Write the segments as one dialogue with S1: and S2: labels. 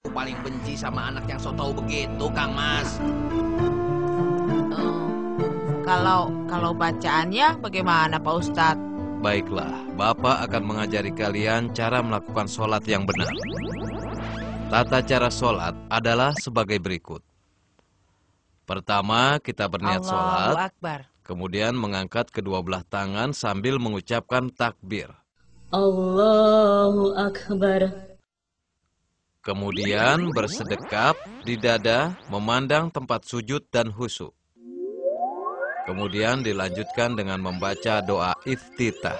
S1: Paling benci sama anak yang so tau begitu, Kang Mas.
S2: Eh, kalau bacaannya bagaimana Pak Ustadz?
S3: Baiklah, Bapak akan mengajari kalian cara melakukan sholat yang benar. Tata cara sholat adalah sebagai berikut. Pertama, kita berniat
S2: Allahu
S3: sholat,
S2: Akbar.
S3: kemudian mengangkat kedua belah tangan sambil mengucapkan takbir.
S4: Allahu Akbar.
S3: Kemudian bersedekap di dada, memandang tempat sujud dan khusyuk. Kemudian dilanjutkan dengan membaca doa iftitah.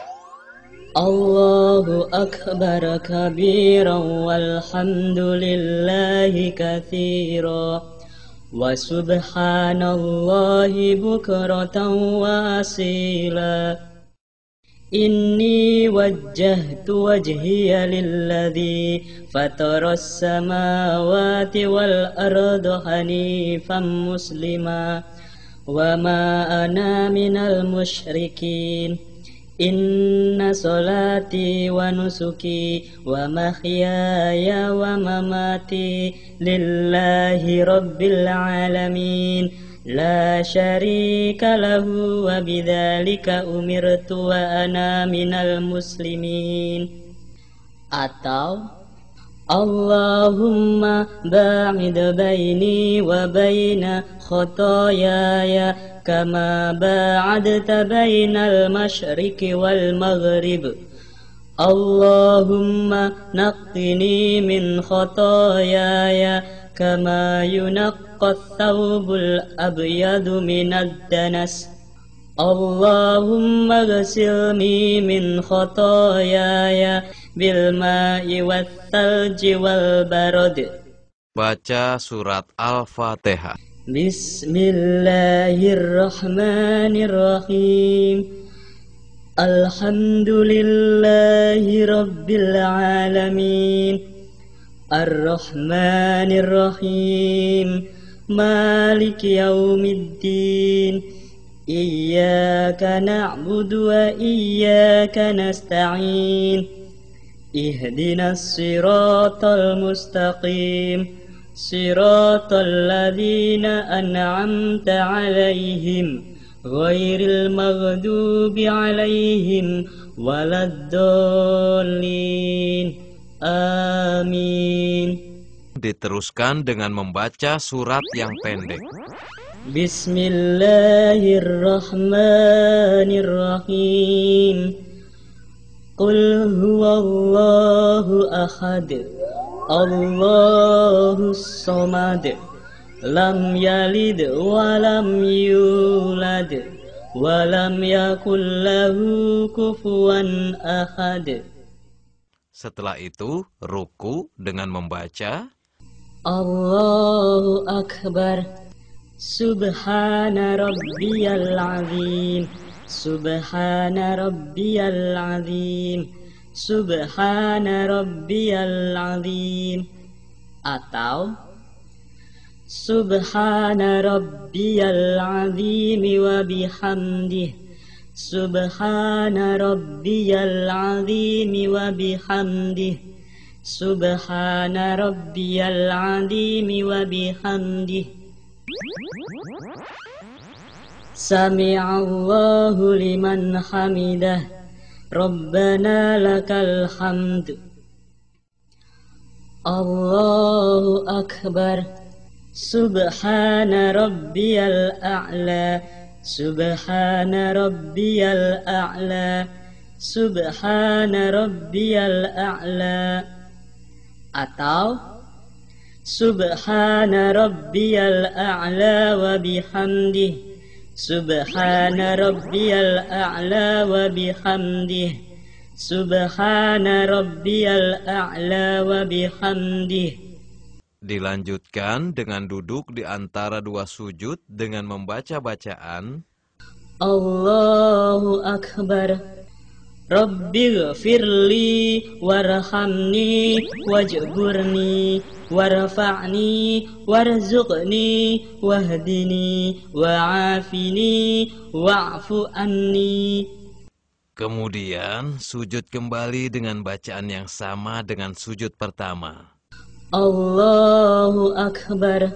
S4: Allahu Akbar kabiran walhamdulillahi katsira wa subhanallahi bukratan wa asila. Inni wajjahtu wajhiya lilladzi fataras samawati wal arda hanifan muslima wa ma ana minal musyrikin. Inna salati wa nusuki wa mahyaya wa mamati lillahi rabbil alamin la syarika lahu wa bidzalika umirtu wa ana minal muslimin. Atau Allahumma ba'id baini wa baina khotoyaya kama ba'adta bainal masyriqi wal maghrib. Allahumma naqqini min khotoyaya kama yunaqqat thawbul abyadu minad danas. Allahumma ghsilni min khotoyaya bil ma'i wat thalji wal barad.
S3: Baca surat Al-Fatihah.
S4: Bismillahirrahmanirrahim. Alhamdulillahi rabbil alamin. Ar-Rahmanir-Rahim. Maliki yaumiddin. Iyyaka na'budu wa iyyaka nasta'in. Ihdinas siratal mustaqim. Siratal ladzina an'amta 'alaihim ghairil maghdubi 'alaihim waladdallin. Amin.
S3: Diteruskan dengan membaca surat yang pendek.
S4: Bismillahirrahmanirrahim. Qul huwallahu ahad. Allahus samad. Lam yalid wa lam yulad wa lam yakul lahu kufuwan ahad.
S3: Setelah itu, ruku dengan membaca
S4: Allahu Akbar. Subhana rabbiyal azim. Subhana rabbiyal azim. Subhana rabbiyal azim. Atau Subhana rabbiyal azim wa bihamdih. Subhana rabbiyal azim wa bihamdih. Subhana rabbiyal azim wa bihamdih. Sami'allahu liman hamidah. Rabbana lakal hamd. Allahu Akbar. Subhana rabbiyal a'la. Subhana rabbiyal a'la. Subhana rabbiyal a'la. Atau Subhana rabbiyal a'la wa bihamdih. Subhana rabbiyal a'la wa bihamdih. Subhana rabbiyal a'la wa bihamdih.
S3: Dilanjutkan dengan duduk di antara dua sujud dengan membaca bacaan
S4: Allahu Akbar. Rabbighfirli warhamni wajburni warfa'ni warzuqni wahdini wa'afini wa'fu anni.
S3: Kemudian sujud kembali dengan bacaan yang sama dengan sujud pertama.
S4: Allahu Akbar.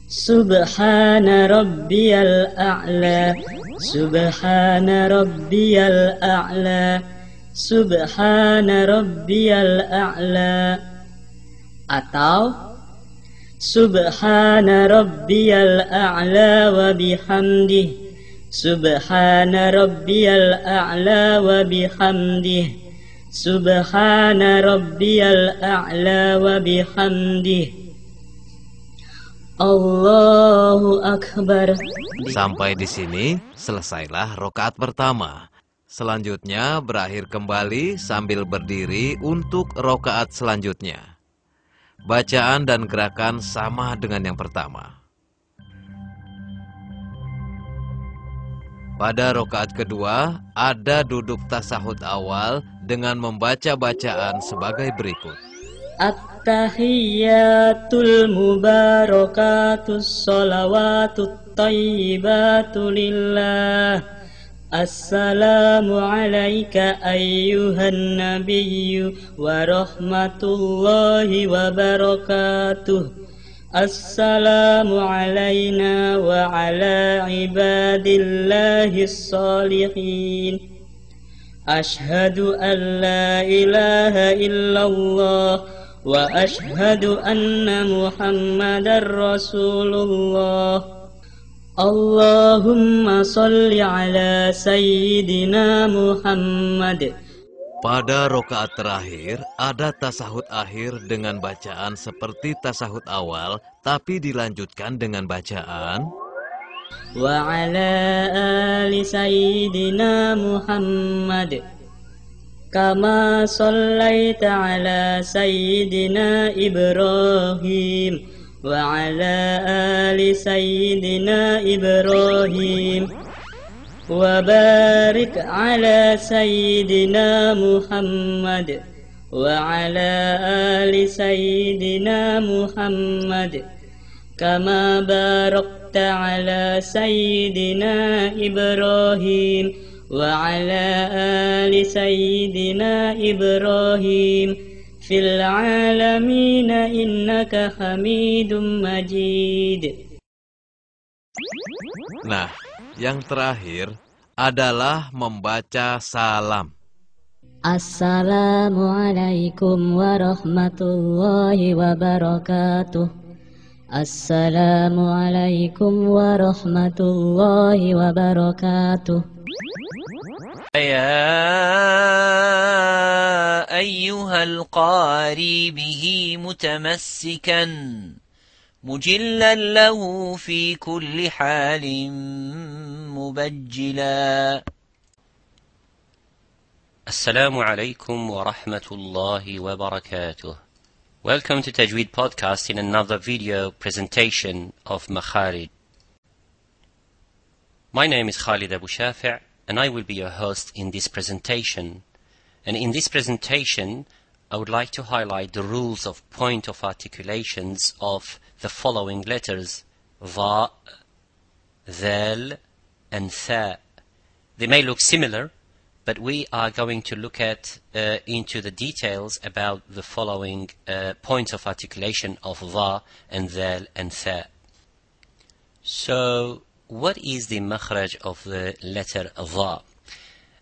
S4: Subhana rabbiyal a'la. Subhana rabbiyal a'la. Subhana rabbiyal a'la. Atau Subhana rabbiyal a'la wa bihamdih. Subhana rabbiyal a'la wa bihamdih. Subhana rabbiyal a'la wa bihamdih. Allahu Akbar.
S3: Sampai di sini selesailah rakaat pertama. Selanjutnya berakhir kembali sambil berdiri untuk rakaat selanjutnya. Bacaan dan gerakan sama dengan yang pertama. Pada rakaat kedua, ada duduk tasahud awal dengan membaca bacaan sebagai berikut.
S4: At-tahiyyatul mubarakatus sholawatut thayyibatu lillah. Assalamu alayka ayyuhan nabiyyu wa rahmatullahi wa barakatuh. Assalamu alayna wa ala ibadillahis salihin. Ashhadu an la ilaha illallah wa ashhadu anna Muhammadar Rasulullah. Allahumma salli ala Sayyidina Muhammad.
S3: Pada rakaat terakhir, ada tasahud akhir dengan bacaan seperti tasahud awal, tapi dilanjutkan dengan bacaan
S4: Wa ala ali Sayyidina Muhammad. Kama sallaita ala Sayyidina Ibrahim. Wa ala ali Sayyidina Ibrahim. Wa barik ala Sayyidina Muhammad. Wa ala ali Sayyidina Muhammad. Kama barakta ala Sayyidina Ibrahim. Wa ala ali Sayyidina Ibrahim. Fil alamina innaka hamidum majid.
S3: Nah, yang terakhir adalah membaca salam.
S4: Assalamualaikum warahmatullahi wabarakatuh. Assalamualaikum warahmatullahi wabarakatuh.
S5: يا أيها القاري به متمسكا مجلا له في كل حال مبجلا. Assalamu alaikum wa rahmatullahi wa barakatuh. Welcome to Tajweed Podcast in another video presentation of Makharij. My name is Khalid Abu Shafi' and I will be your host in this presentation. And in this presentation, I would like to highlight the rules of point of articulations of the following letters: Va, Dhal, and Tha. They may look similar, but we are going to look at into the details about the following points of articulation of Va and Dhal and Tha. So, what is the makhraj of the letter Va?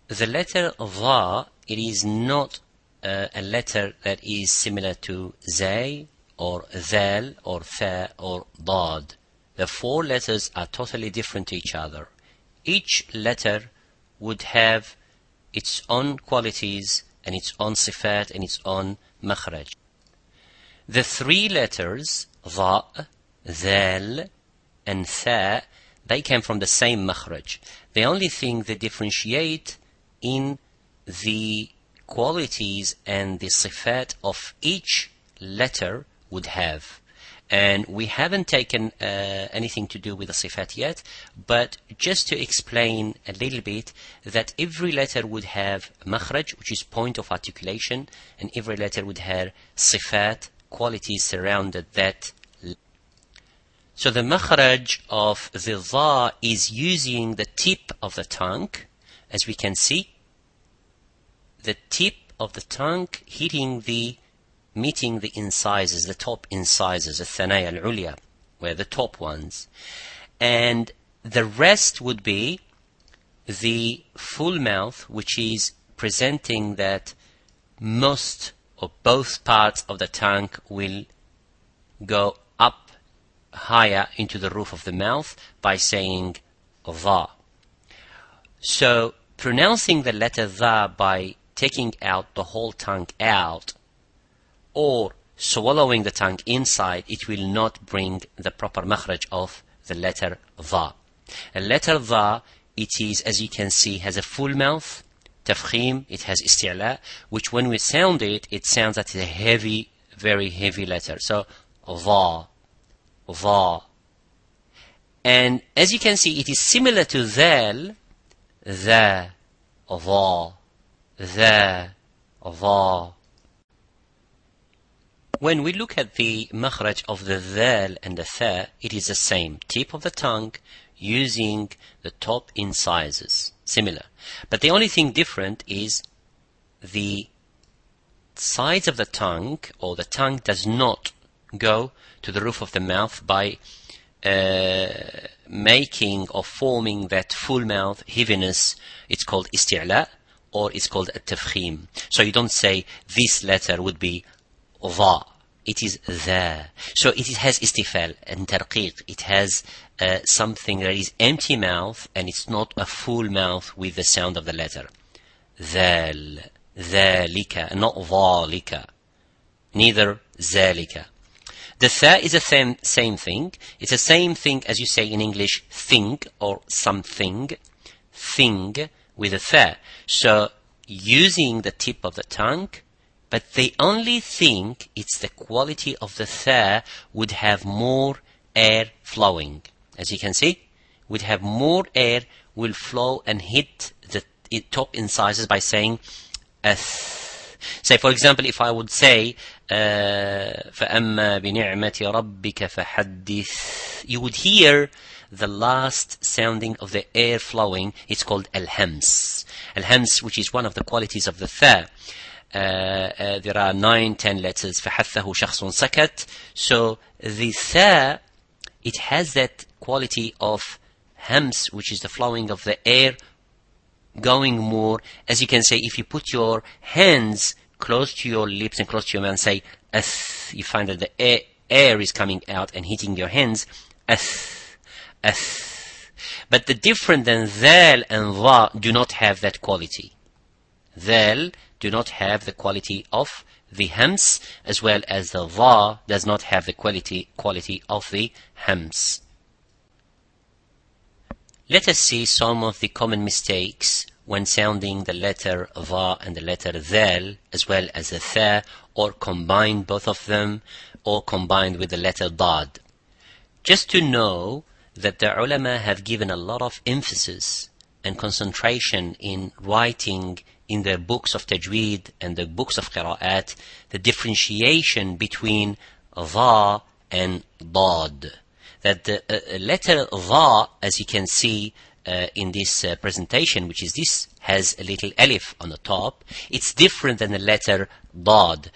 S5: The letter Va, it is not a letter that is similar to Zay or Dhal or Tha or Dad. The four letters are totally different to each other. Each letter would have its own qualities and its own sifat and its own makhraj. The three letters Dha, Dhal and Tha, they came from the same makhraj. The only thing they differentiate in the qualities and the sifat of each letter would have. And we haven't taken anything to do with the sifat yet, but just to explain a little bit that every letter would have makhraj, which is point of articulation, and every letter would have sifat, qualities surrounded that. So the makhraj of the dha is using the tip of the tongue, as we can see, the tip of the tongue hitting the meeting the incisors, the top incisors, the thanaya al-ulya, where the top ones. And the rest would be the full mouth, which is presenting that most or both parts of the tongue will go up higher into the roof of the mouth by saying dha. So pronouncing the letter dha by taking out the whole tongue out or swallowing the tongue inside, it will not bring the proper makhraj of the letter dha. A letter dha, it is, as you can see, has a full mouth, tafkhim, it has isti'la, which when we sound it, it sounds like it's a heavy, very heavy letter. So dha, dha. And as you can see, it is similar to dhal, dha, dha, dha, dha. When we look at the makhraj of the dhal and the tha, it is the same. Tip of the tongue using the top incisors. Similar. But the only thing different is the sides of the tongue, or the tongue does not go to the roof of the mouth by making or forming that full mouth heaviness. It's called isti'la, or it's called at-tafkhim. So you don't say this letter would be dha. It is dha. So it has istifal and tarqiq. It has something that is empty mouth, and it's not a full mouth with the sound of the letter. Dhal, dhalika, not dhalika. Neither zalika. The tha is the same thing. It's the same thing as you say in English, thing or something. Thing with a tha. So using the tip of the tongue, but the only thing, it's the quality of the tha would have more air flowing. As you can see, would have more air will flow and hit the top incisors by saying ath. Say, for example, if I would say فَأَمَّا بِنِعْمَةِ رَبِّكَ فَحَدِّثْ, you would hear the last sounding of the air flowing. It's called al-hams. Al-hams, which is one of the qualities of the tha. There are 9-10 letters. فَحَثَّهُ شَخْصٌ سَكَتْ. So the tha, it has that quality of hams, which is the flowing of the air going more. As you can say, if you put your hands close to your lips and close to your mouth and say ath, you find that the air is coming out and hitting your hands. Ath, ath. But the different than dhal and dha do not have that quality. Dhal do not have the quality of the hams, as well as the dha does not have the quality of the hams. Let us see some of the common mistakes when sounding the letter dha and the letter dhal, as well as the tha, or combine both of them, or combined with the letter dad. Just to know that the ulama have given a lot of emphasis and concentration in writing in their books of tajweed and the books of qira'at, the differentiation between dha and dad. That the letter dha, as you can see in this presentation, which is this, has a little alif on the top. It's different than the letter dad.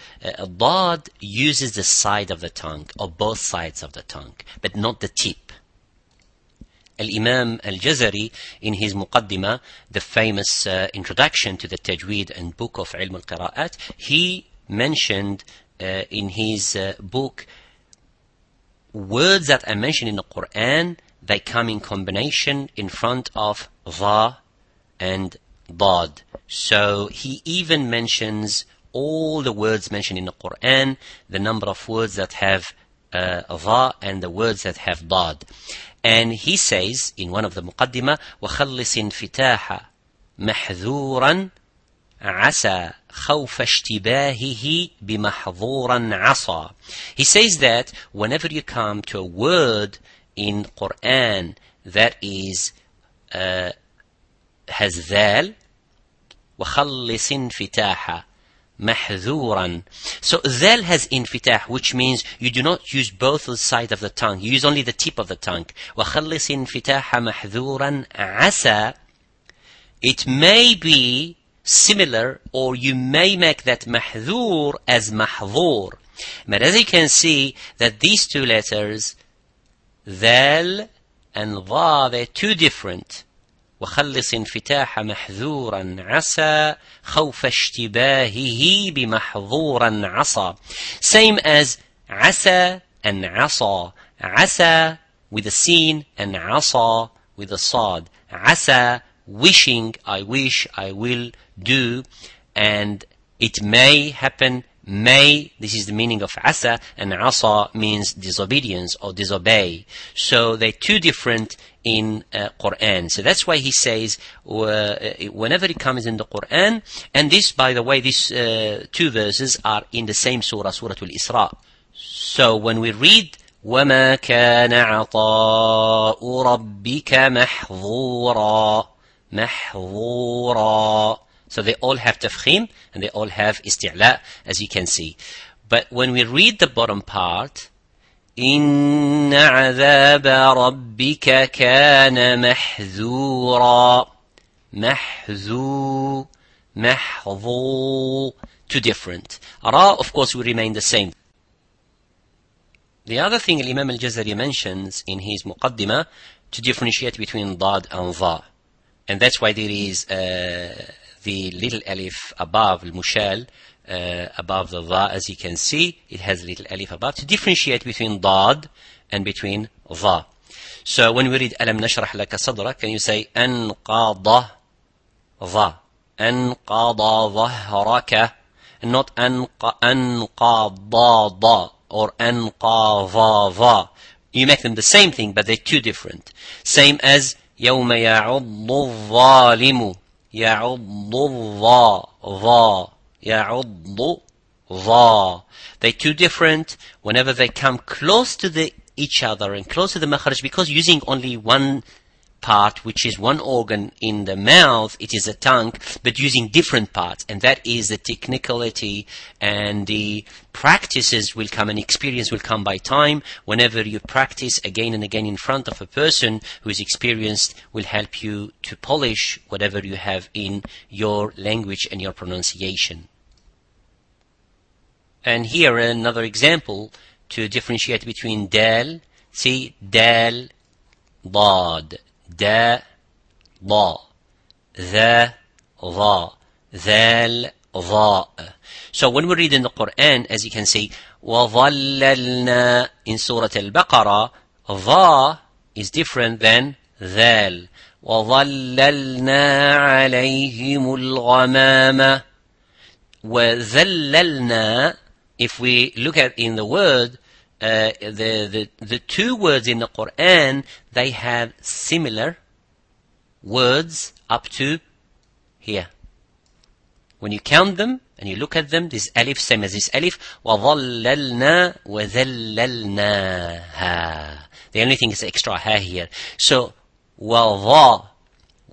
S5: Dad uses the side of the tongue, or both sides of the tongue, but not the tip. Al-Imam Al-Jazari, in his Muqaddimah, the famous introduction to the Tajweed and book of Ilm al-Qira'at, he mentioned in his book words that are mentioned in the Quran, they come in combination in front of dha and dad. So he even mentions all the words mentioned in the Quran, the number of words that have dha and the words that have dad. And he says in one of the Muqaddimah, وَخَلِّصٍ فِتَاحًا مَحْذُورًا عَسَى خَوْفَ اشْتِبَاهِهِ بِمَحْظُورًا عَصَى. He says that whenever you come to a word in Quran that is has dhal, وَخَلِّصٍ فِتَاحًا محذورا. So dhal has infitah, which means you do not use both the sides of the tongue. You use only the tip of the tongue. وَخَلِّصٍ فِتَاحًا مَحْذُورًا عَسَى. It may be similar, or you may make that mahdhur as mahdhur. But as you can see that these two letters, ذال and ظا, they're two different. وخلص انفتاح محذورا عسى خوف اشتباهه بمحظورا عصى. Same as عسى and عصى. عسى with a sin and عصى with a صاد. عسى, wishing, I wish, I will do, and it may happen, may, this is the meaning of asa, and asa means disobedience or disobey. So they're two different in Quran. So that's why he says whenever it comes in the Quran, and this, by the way, these two verses are in the same surah, Surah Al-Isra. So when we read وَمَا كَانَ عَطَاءُ رَبِّكَ مَحْظُورًا, محظورا. So they all have tafkhim and they all have isti'la, as you can see. But when we read the bottom part, إِنَّ عَذَابَ رَبِّكَ كَانَ مَحْذُورًا, محذور, محظور, two different. Ra, of course, will remain the same. The other thing Imam al-Jazari mentions in his muqaddimah, to differentiate between dad and dha. And that's why there is the little alif above al-mushal, above the dha, as you can see, it has a little alif above, to differentiate between dad and between dha. So when we read alam nashrah laka sadrak, can you say anqada dha, anqada dhahraka, and not anqada dha or anqadha dha. You make them the same thing, but they're two different. Same as يوم يعض الظالم, يعض الظا, ظا, يعض ظا. They're two different whenever they come close to each other and close to the makhraj, because using only one part, which is one organ in the mouth, it is a tongue, but using different parts, and that is the technicality, and the practices will come and experience will come by time. Whenever you practice again and again in front of a person who is experienced, will help you to polish whatever you have in your language and your pronunciation. And here another example to differentiate between dal. See, dal, dad, da, da, the, dha, dhal, dha. So when we read in the Quran, as you can see, وَظَلَّلْنَا in Surah Al-Baqarah, dha is different than dhal. وَظَلَّلْنَا عَلَيْهِمُ الْغَمَامَ. وَظَلَّلْنَا, if we look at in the word, the two words in the Quran, they have similar words up to here. When you count them and you look at them, this alif, same as this alif. وَظَلَّلْنَا وَذَلَّلْنَاهَا. The only thing is extra ha here. So وَظَا,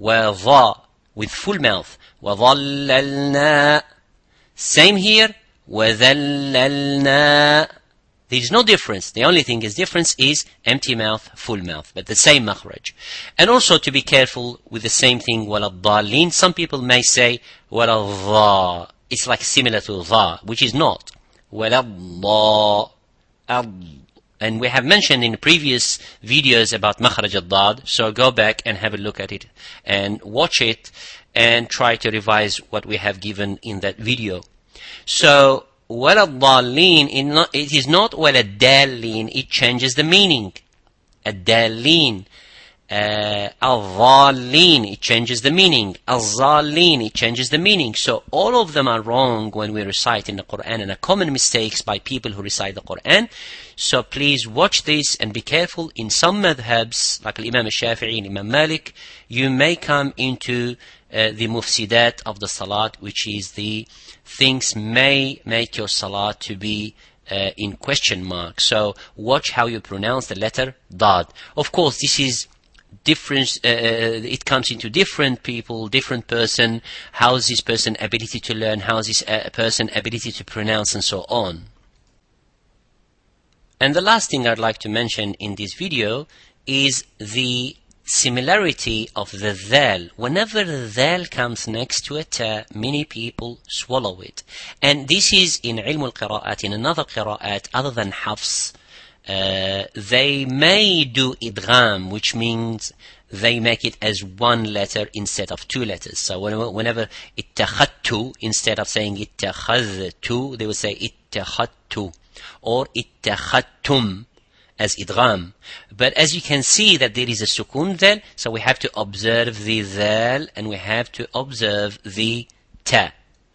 S5: وَظَا, with full mouth. وَظَلَّلْنَا. Same here. وَذَلَّلْنَا. There is no difference. The only thing is difference is empty mouth, full mouth, but the same makhraj. And also to be careful with the same thing, وَلَضَّالِينَ. Some people may say وَلَضَّا. It's like similar to dha, which is not. وَلَضَّا. And we have mentioned in previous videos about makhraj al-dad, so go back and have a look at it and watch it and try to revise what we have given in that video. So وَلَضَّالِينَ, it is not وَلَدَّالِينَ, it changes the meaning. الدَّالِينَ, الظَّالِينَ, it changes the meaning. الظَّالِينَ, it changes the meaning. So all of them are wrong when we recite in the Quran, and are common mistakes by people who recite the Quran. So please watch this and be careful. In some madhabs, like Imam al-Shafi'i and Imam Malik, you may come into the mufsidat of the salat, which is the things may make your salat to be in question mark. So watch how you pronounce the letter dad. Of course, this is different. It comes into different people, different person. How's this person ability to learn? How's this person ability to pronounce, and so on. And the last thing I'd like to mention in this video is the similarity of the dhal. Whenever the dhal comes next to a ta, many people swallow it. And this is in ilm al-qira'at, in another qira'at other than hafs. They may do idgham, which means they make it as one letter instead of two letters. So whenever ittakhadtu, instead of saying ittakhadtu, they will say ittakhadtu or ittakhadtum as idgham. But as you can see that there is a sukun dhal, so we have to observe the dhal and we have to observe the ta.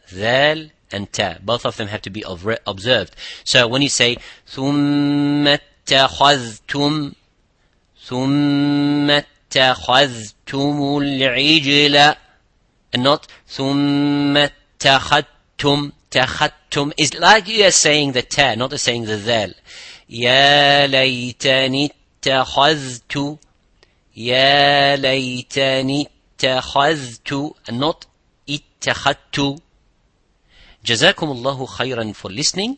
S5: Dhal and ta, both of them have to be observed. So when you say ثُمَّ اتَّخَذْتُمْ الْعِجْلَ, and not ثُمَّ اتَّخَذْتُمْ. تَخَذْتُمْ is like you are saying the ta, not saying the dhal. يَا لَيْتَنِي اتَّخَذْتُ, يَا لَيْتَنِي اتَّخَذْتُ, and not اتَّخَذْتُ. Jazakum Allahu khairan for listening,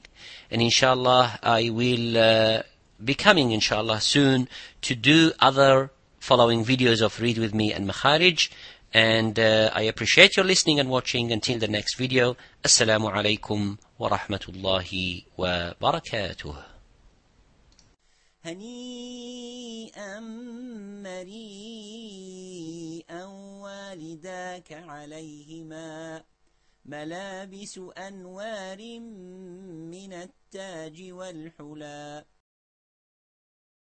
S5: and inshallah I will be coming inshallah soon to do other following videos of Read With Me and Makharij, and I appreciate your listening and watching. Until the next video, Assalamu alaikum wa rahmatullahi wa barakatuh.
S6: هنيئا مريئا والداك عليهما ملابس أنوار من التاج والحلى